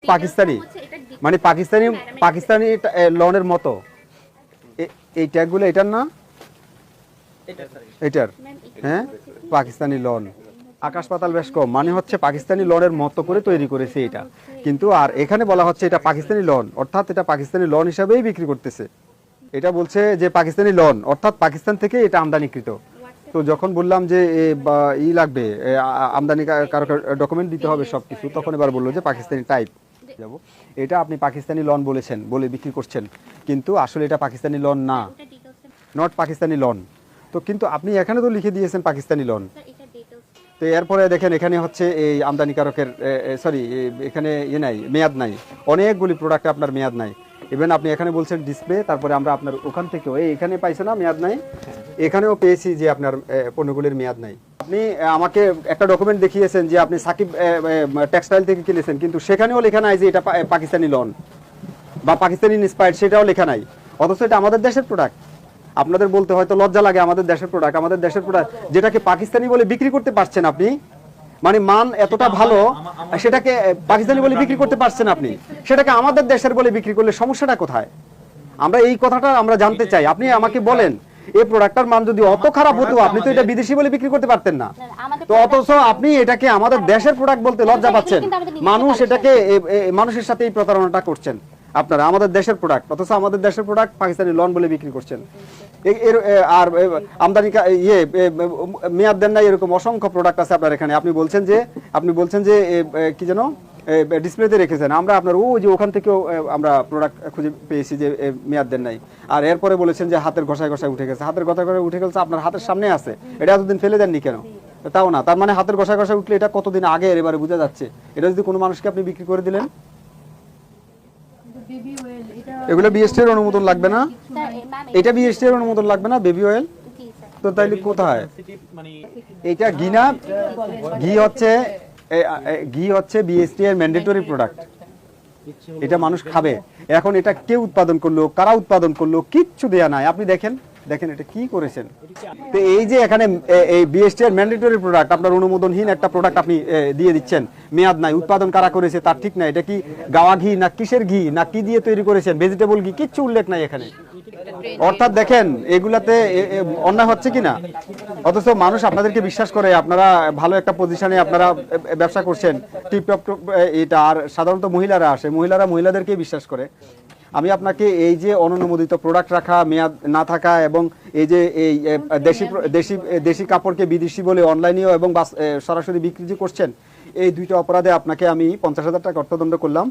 পাকিস্তানি মানে পাকিস্তানি লনের মতো এই ট্যাগগুলো এটার না এটার হ্যাঁ পাকিস্তানি লন আকাশ পাতাল বেশ কম মানে হচ্ছে পাকিস্তানি লনের মতো করে তৈরি করেছে এটা কিন্তু আর এখানে বলা হচ্ছে এটা পাকিস্তানি লন অর্থাৎ এটা পাকিস্তানি লন হিসাবেই বিক্রি করতেছে এটা বলছে যে পাকিস্তানি লন অর্থাৎ পাকিস্তান থেকে এটা আমদানিকৃত তো যখন বললাম যে ই লাগবে আমদানি কারক ডকুমেন্ট দিতে হবে সবকিছু তখন এবার বললো যে পাকিস্তানি টাইপ যাব এটা আপনি পাকিস্তানি লন বলেছেন বলে বিক্রি করছেন কিন্তু আসলে এটা পাকিস্তানি লন না নট পাকিস্তানি লন তো কিন্তু আপনি এখানে তো লিখে দিয়েছেন পাকিস্তানি লন তো এরপরে দেখেন এখানে হচ্ছে এই আমদানিকারকের সরি এখানে ইয়ে নাই মেয়াদ নাই অনেকগুলি প্রোডাক্ট আপনার মেয়াদ নাই ইভেন আপনি এখানে বলছেন ডিসপ্লে তারপরে আমরা আপনার ওখান থেকেও এখানে পাইছে না মেয়াদ নাই এখানেও পেয়েছি যে আপনার পণ্যগুলির মেয়াদ নাই আপনি আমাকে একটা ডকুমেন্ট দেখিয়েছেন যে আপনি সাকিব টেক্সটাইল থেকে কিনেছেন কিন্তু সেখানেও লেখা নাই যে এটা পাকিস্তানি লন বা পাকিস্তানি ইন্সপায়ার্ড সেটাও লেখা নাই অথচ এটা আমাদের দেশের প্রোডাক্ট আপনাদের বলতে হয়তো লজ্জা লাগে আমাদের দেশের প্রোডাক্ট যেটাকে পাকিস্তানি বলে বিক্রি করতে পারছেন আপনি মানে মান এতটা ভালো সেটাকে পাকিস্তানি বলে বিক্রি করতে পারছেন আপনি সেটাকে আমাদের দেশের বলে বিক্রি করলে সমস্যাটা কোথায় আমরা এই কথাটা আমরা জানতে চাই আপনি আমাকে বলেন এই প্রোডাক্টটার মান যদি অত খারাপ হতো আপনি তো এটা বিদেশি বলে বিক্রি করতে পারতেন না তো অথচ আপনি এটাকে আমাদের দেশের প্রোডাক্ট বলতে লজ্জা পাচ্ছেন মানুষ এটাকে মানুষের সাথে এই প্রতারণাটা করছেন আপনারা আমাদের দেশের প্রোডাক্ট অথচ আমাদের দেশের প্রোডাক্ট পাকিস্তানি লন বলে বিক্রি করছেন আর আমদানি মেয়াদ দেন না এরকম অসংখ্য প্রোডাক্ট আছে আপনার এখানে আপনি বলছেন যে কি যেন ডিসপ্লেতে রেখেছেন আমরা আপনার যে ওখান থেকেও আমরা প্রোডাক্ট খুঁজে পেয়েছি যে মেয়াদ দেন নাই আর এরপরে বলেছেন যে হাতের ঘষায় ঘষায় উঠে গেছে হাতের ঘষায় উঠে গেছে আপনার হাতের সামনে আছে এটা এতদিন ফেলে দেননি কেন তাও না তার মানে হাতের ঘষায় ঘষায় উঠলে এটা কতদিন আগে এবারে বোঝা যাচ্ছে এটা যদি কোনো মানুষকে আপনি বিক্রি করে দিলেন এগুলো বিএসটি এর অনুমোদন লাগবে না এটা বিএসটি এর অনুমোদন লাগবে না বেবি অয়েল তো তাইলে কোথায় এটা ঘি হচ্ছে বিএসটি এর ম্যান্ডেটরি প্রোডাক্ট এটা মানুষ খাবে এখন এটা কে উৎপাদন করলো কারা উৎপাদন করলো কিচ্ছু দেয়া নাই আপনি দেখেন এটা কি করেছেন তো এই যে এখানে এই বিএসটি এর ম্যান্ডেটরি প্রোডাক্ট আপনার অনুমোদনহীন একটা প্রোডাক্ট আপনি দিয়ে দিচ্ছেন মেয়াদ নাই উৎপাদন কারা করেছে তার ঠিক নাই এটা কি গাওয়া ঘি না কিসের ঘি না কি দিয়ে তৈরি করেছেন ভেজিটেবল ঘি কিচ্ছু উল্লেখ নাই এখানে অর্থাৎ দেখেন এগুলাতে অন্যায় হচ্ছে কিনা অথচ মানুষ আপনাদেরকে বিশ্বাস করে আপনারা ভালো একটা পজিশনে আপনারা ব্যবসা করছেন টিপটপ এটা আর সাধারণত মহিলারা আসে মহিলাদেরকে বিশ্বাস করে আমি আপনাকে এই যে অননুমোদিত প্রোডাক্ট রাখা মেয়াদ না থাকা এবং এই যে এই দেশি কাপড়কে বিদেশি বলে অনলাইনেও এবং সরাসরি বিক্রি করছেন এই দুইটা অপরাধে আপনাকে আমি 50,000 টাকা অর্থদণ্ড করলাম